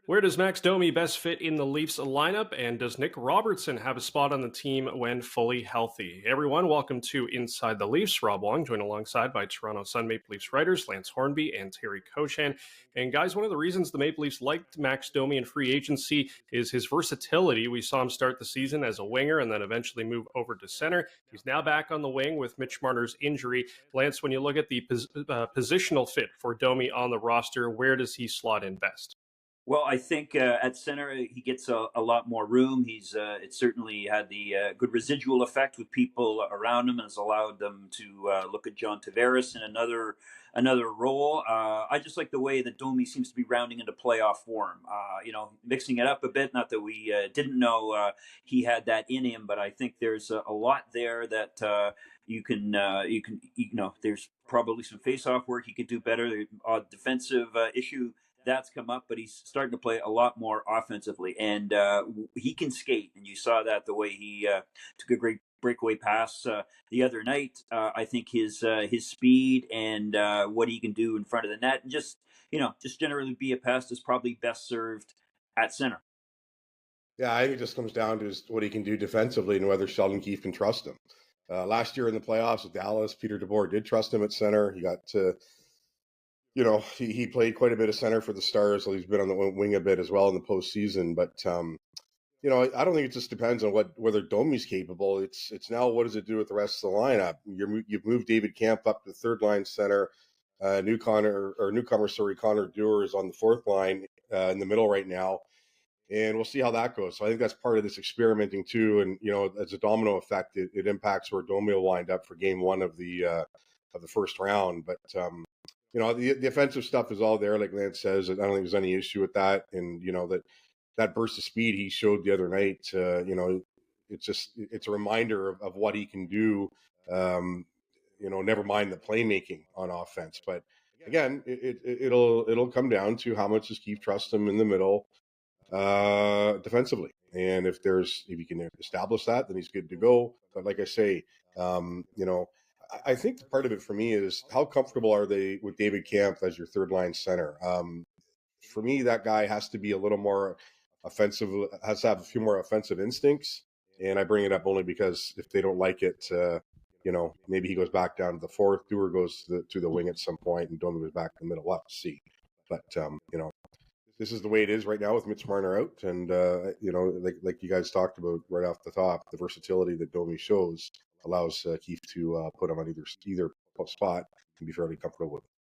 Where does Max Domi best fit in the Leafs lineup? And does Nick Robertson have a spot on the team when fully healthy? Hey everyone, welcome to Inside the Leafs. Rob Wong, joined alongside by Toronto Sun Maple Leafs writers Lance Hornby and Terry Koshan. And guys, one of the reasons the Maple Leafs liked Max Domi in free agency is his versatility. We saw him start the season as a winger and then eventually move over to center. He's now back on the wing with Mitch Marner's injury. Lance, when you look at the positional fit for Domi on the roster, where does he slot in best? Well, I think at center he gets a lot more room. He's it certainly had the good residual effect with people around him, and has allowed them to look at John Tavares in another role. I just like the way that Domi seems to be rounding into playoff form. Mixing it up a bit. Not that we didn't know he had that in him, but I think there's a lot there that there's probably some face-off work he could do better. The odd defensive issue that's come up, but he's starting to play a lot more offensively, and he can skate. And you saw that the way he took a great breakaway pass the other night. I think his speed and what he can do in front of the net, and just generally be a pass is probably best served at center. Yeah, I think it just comes down to what he can do defensively and whether Sheldon Keefe can trust him. Last year in the playoffs with Dallas, Peter DeBoer did trust him at center. He got to he played quite a bit of center for the Stars, so he's been on the wing a bit as well in the postseason. But I don't think it just depends on whether Domi's capable. It's now what does it do with the rest of the lineup? You've moved David Kampf up to the third line center. Newcomer Connor Dewar is on the fourth line in the middle right now, and we'll see how that goes. So I think that's part of this experimenting too. And as a domino effect, it impacts where Domi will wind up for Game 1 of the first round. But the offensive stuff is all there, like Lance says. I don't think there's any issue with that. And, that burst of speed he showed the other night, it's a reminder of what he can do, never mind the playmaking on offense. But again, it'll come down to how much does Keefe trust him in the middle defensively. And if he can establish that, then he's good to go. But like I say, I think part of it for me is how comfortable are they with David Kampf as your third line center? For me, that guy has to be a little more offensive, has to have a few more offensive instincts. And I bring it up only because if they don't like it, maybe he goes back down to the fourth. Dewar goes to the wing at some point, and Domi goes back in the middle. We'll have to see. But this is the way it is right now with Mitch Marner out, and like you guys talked about right off the top, the versatility that Domi shows allows Keefe to put him on either spot and be fairly comfortable with it.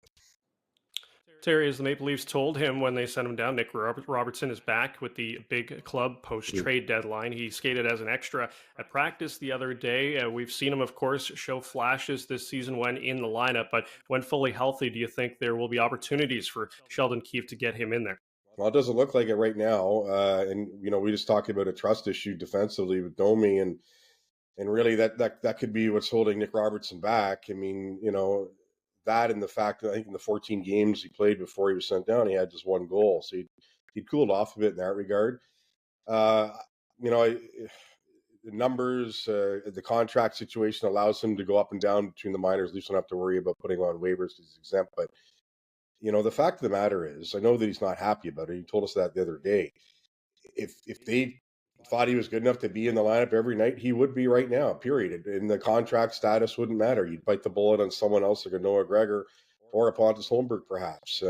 Terry, as the Maple Leafs told him when they sent him down, Nick Robertson is back with the big club post-trade deadline. He skated as an extra at practice the other day. We've seen him, of course, show flashes this season when in the lineup, but when fully healthy, do you think there will be opportunities for Sheldon Keefe to get him in there? Well, it doesn't look like it right now. And we just talked about a trust issue defensively with Domi, and really that could be what's holding Nick Robertson back. I mean, that and the fact that I think in the 14 games he played before he was sent down, he had just one goal. So he'd cooled off a bit in that regard. The numbers, the contract situation allows him to go up and down between the minors. Leafs don't have to worry about putting on waivers because he's exempt. But, the fact of the matter is, I know that he's not happy about it. He told us that the other day. If they thought he was good enough to be in the lineup every night, he would be right now, period. And the contract status wouldn't matter. You'd bite the bullet on someone else like a Noah Gregor or a Pontus Holmberg, perhaps.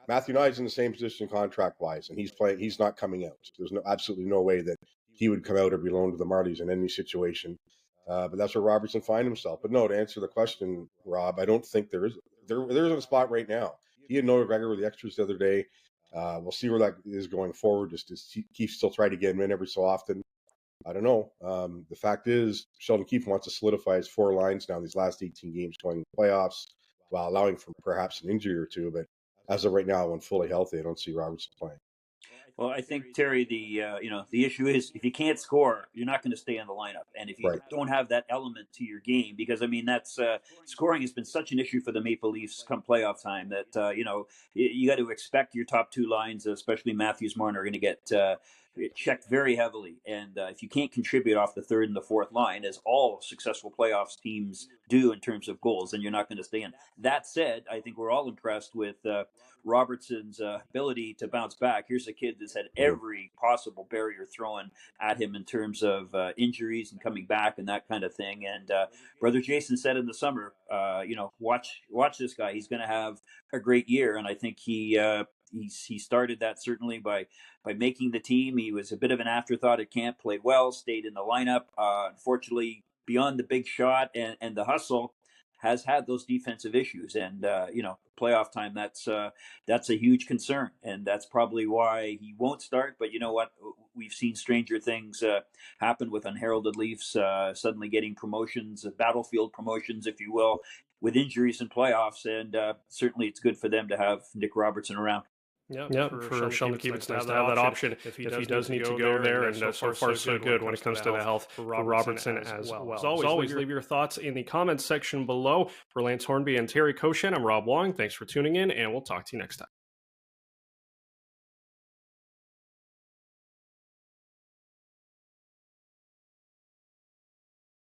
Matthew Knies in the same position contract-wise, and he's not coming out. There's absolutely no way that he would come out or be loaned to the Marlies in any situation. But that's where Robertson finds himself. But no, to answer the question, Rob, I don't think there isn't a spot right now. He and Noah Gregor were the extras the other day. We'll see where that is going forward. Just as Keefe still try to get him in every so often. I don't know. The fact is, Sheldon Keefe wants to solidify his four lines now in these last 18 games going to the playoffs, while allowing for perhaps an injury or two. But as of right now, when fully healthy, I don't see Robertson playing. Well, I think, Terry, the issue is if you can't score, you're not going to stay in the lineup. And if you don't have that element to your game, because, that's scoring has been such an issue for the Maple Leafs come playoff time that, you got to expect your top two lines, especially Matthews Marner, are going to get checked very heavily. And if you can't contribute off the third and the fourth line, as all successful playoffs teams do in terms of goals, then you're not going to stay in. That said, I think we're all impressed with Robertson's ability to bounce back. Here's a kid that's had every possible barrier thrown at him in terms of injuries and coming back and that kind of thing. And Brother Jason said in the summer, watch this guy. He's going to have a great year. And I think he started that certainly by making the team. He was a bit of an afterthought at camp, played well, stayed in the lineup. Unfortunately, beyond the big shot and the hustle, has had those defensive issues. And playoff time, that's a huge concern, and that's probably why he won't start. But you know what? We've seen stranger things happen with unheralded Leafs suddenly getting promotions, battlefield promotions, if you will, with injuries in playoffs. And certainly it's good for them to have Nick Robertson around. Yeah, for Sheldon Keefe, it's nice to have that option if he does need to go there, and so far so good when it comes to the health for Robertson as well. As always, leave your thoughts in the comments section below. For Lance Hornby and Terry Koshan, I'm Rob Wong. Thanks for tuning in, and we'll talk to you next time.